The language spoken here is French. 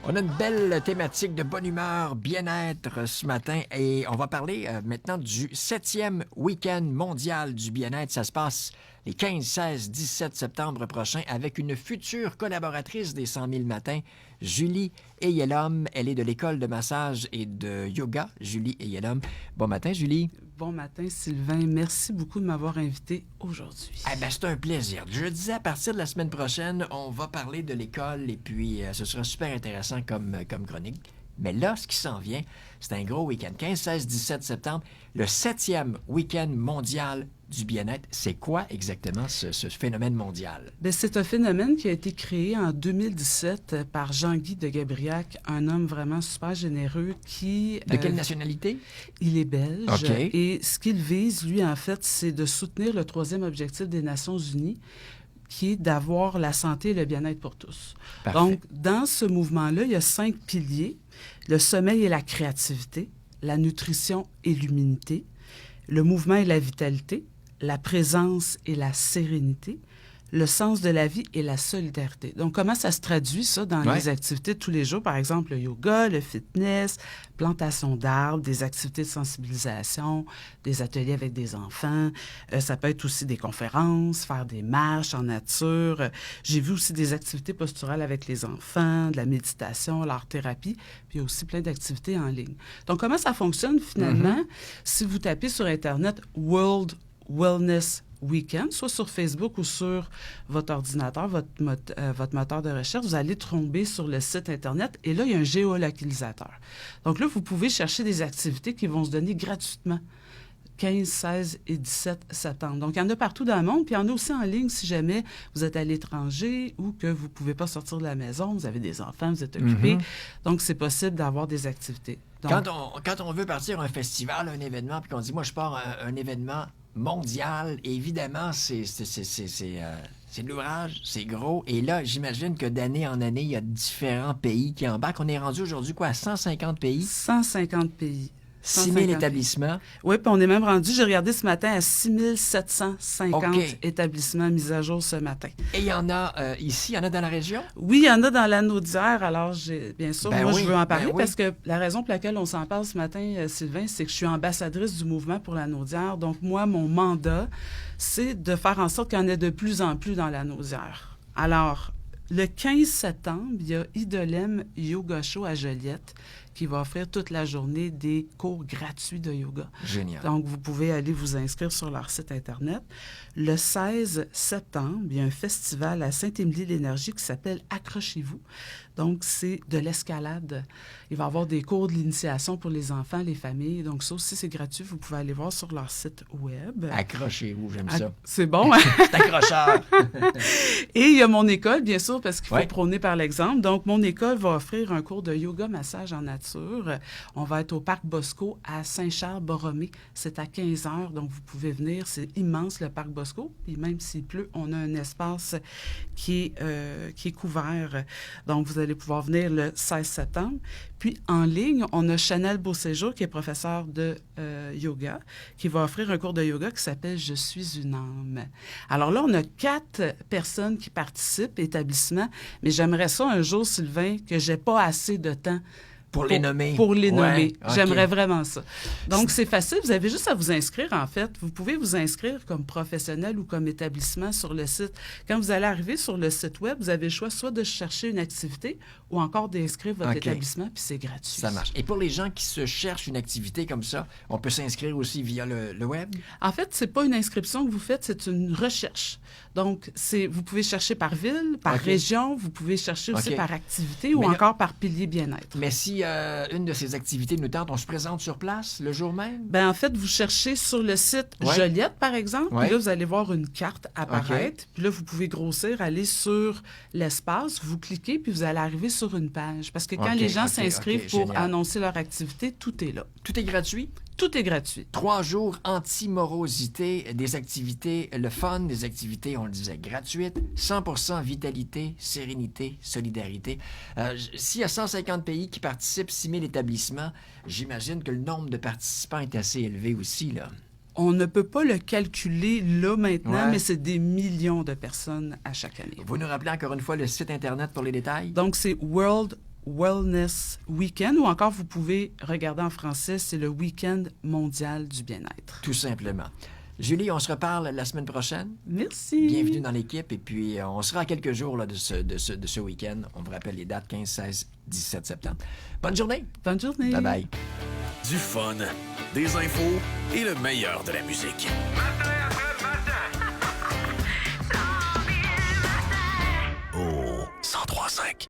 On a une belle thématique de bonne humeur, bien-être ce matin et on va parler maintenant du 7e week-end mondial du bien-être. Ça se passe les 15, 16, 17 septembre prochains avec une future collaboratrice des 100 000 matins, Julie Eyelhomme. Elle est de l'école de massage et de yoga, Julie Eyelhomme. Bon matin, Julie. Bon matin, Sylvain. Merci beaucoup de m'avoir invité aujourd'hui. Eh bien, c'est un plaisir. Je disais, à partir de la semaine prochaine, on va parler de l'école et puis ce sera super intéressant comme chronique. Mais là, ce qui s'en vient, c'est un gros week-end. 15, 16, 17 septembre, le 7e week-end mondial du bien-être. C'est quoi exactement ce phénomène mondial? Bien, c'est un phénomène qui a été créé en 2017 par Jean-Guy de Gabriac, un homme vraiment super généreux qui... De quelle nationalité? Il est belge. OK. Et ce qu'il vise, lui, en fait, c'est de soutenir le 3e objectif des Nations unies, qui est d'avoir la santé et le bien-être pour tous. Parfait. Donc, dans ce mouvement-là, il y a 5 piliers. Le sommeil et la créativité, la nutrition et l'immunité, le mouvement et la vitalité, la présence et la sérénité, le sens de la vie et la solidarité. Donc, comment ça se traduit, ça, dans les activités de tous les jours? Par exemple, le yoga, le fitness, plantation d'arbres, des activités de sensibilisation, des ateliers avec des enfants. Ça peut être aussi des conférences, faire des marches en nature. J'ai vu aussi des activités posturales avec les enfants, de la méditation, l'art-thérapie, puis il y a aussi plein d'activités en ligne. Donc, comment ça fonctionne, finalement? Si vous tapez sur Internet « World Wellness Weekend », soit sur Facebook ou sur votre ordinateur, votre moteur de recherche, vous allez tomber sur le site Internet et là, il y a un géolocalisateur. Donc là, vous pouvez chercher des activités qui vont se donner gratuitement 15, 16 et 17 septembre. Donc, il y en a partout dans le monde, puis il y en a aussi en ligne si jamais vous êtes à l'étranger ou que vous ne pouvez pas sortir de la maison, vous avez des enfants, vous êtes occupé. Donc, c'est possible d'avoir des activités. Donc, Quand on veut partir un festival, un événement, puis qu'on dit, moi, je pars un événement mondial, évidemment, c'est de l'ouvrage, c'est gros. Et là, j'imagine que d'année en année, il y a différents pays qui embarquent. On est rendu aujourd'hui, quoi, à 150 pays? 150 pays. 6 000 établissements. Oui, puis on est même rendu, j'ai regardé ce matin, à 6 750 établissements mis à jour ce matin. Et il y en a ici, il y en a dans la région? Oui, il y en a dans l'Anneau d'Hier. Alors, bien sûr, je veux en parler parce que la raison pour laquelle on s'en parle ce matin, Sylvain, c'est que je suis ambassadrice du mouvement pour l'Anneau d'Hier. Donc, moi, mon mandat, c'est de faire en sorte qu'il y en ait de plus en plus dans l'Anneau d'Hier. Alors, le 15 septembre, il y a Idolem Yoga Show à Joliette qui va offrir toute la journée des cours gratuits de yoga. Génial. Donc, vous pouvez aller vous inscrire sur leur site Internet. Le 16 septembre, il y a un festival à Saint-Émilie-l'Énergie qui s'appelle « Accrochez-vous ». Donc, c'est de l'escalade. Il va y avoir des cours de l'initiation pour les enfants, les familles. Donc, ça aussi, c'est gratuit. Vous pouvez aller voir sur leur site web. Accrochez-vous, j'aime ça. C'est bon, hein? C'est accrocheur. Et il y a mon école, bien sûr, parce qu'il faut prôner par l'exemple. Donc, mon école va offrir un cours de yoga massage en nature. On va être au Parc Bosco à Saint-Charles-Borromée. C'est à 15 heures, donc vous pouvez venir. C'est immense, le Parc Bosco. Puis même s'il pleut, on a un espace qui est couvert. Donc, vous allez pouvoir venir le 16 septembre. Puis, en ligne, on a Chanel Beauséjour, qui est professeur de yoga, qui va offrir un cours de yoga qui s'appelle « Je suis une âme ». Alors là, on a 4 personnes qui participent, établissements, mais j'aimerais ça un jour, Sylvain, que j'ai pas assez de temps pour les nommer. Pour les nommer. Okay. J'aimerais vraiment ça. Donc, c'est facile. Vous avez juste à vous inscrire, en fait. Vous pouvez vous inscrire comme professionnel ou comme établissement sur le site. Quand vous allez arriver sur le site web, vous avez le choix soit de chercher une activité ou encore d'inscrire votre établissement, puis c'est gratuit. Ça marche. Et pour les gens qui se cherchent une activité comme ça, on peut s'inscrire aussi via le web? En fait, c'est pas une inscription que vous faites, c'est une recherche. Donc, vous pouvez chercher par ville, par région, vous pouvez chercher aussi par activité ou encore par pilier bien-être. Mais si une de ces activités nous tente, on se présente sur place le jour même? Bien, en fait, vous cherchez sur le site Joliette, par exemple, puis là, vous allez voir une carte apparaître, puis là, vous pouvez grossir, aller sur l'espace, vous cliquez, puis vous allez arriver sur une page. Parce que quand les gens s'inscrivent pour annoncer leur activité, tout est là. Tout est gratuit? Tout est gratuit. 3 jours anti-morosité, des activités, le fun, des activités, on le disait, gratuites, 100% vitalité, sérénité, solidarité. S'il y a 150 pays qui participent, 6 000 établissements, j'imagine que le nombre de participants est assez élevé aussi, là. On ne peut pas le calculer là maintenant, mais c'est des millions de personnes à chaque année. Vous nous rappelez encore une fois le site Internet pour les détails? Donc, c'est World Wellness Weekend, ou encore vous pouvez regarder en français, c'est le Week-end mondial du bien-être. Tout simplement. Julie, on se reparle la semaine prochaine. Merci. Bienvenue dans l'équipe. Et puis, on sera à quelques jours là, de ce week-end. On vous rappelle les dates 15, 16, 17 septembre. Bonne journée. Bonne journée. Bye-bye. Du fun, des infos et le meilleur de la musique. Au 103.5.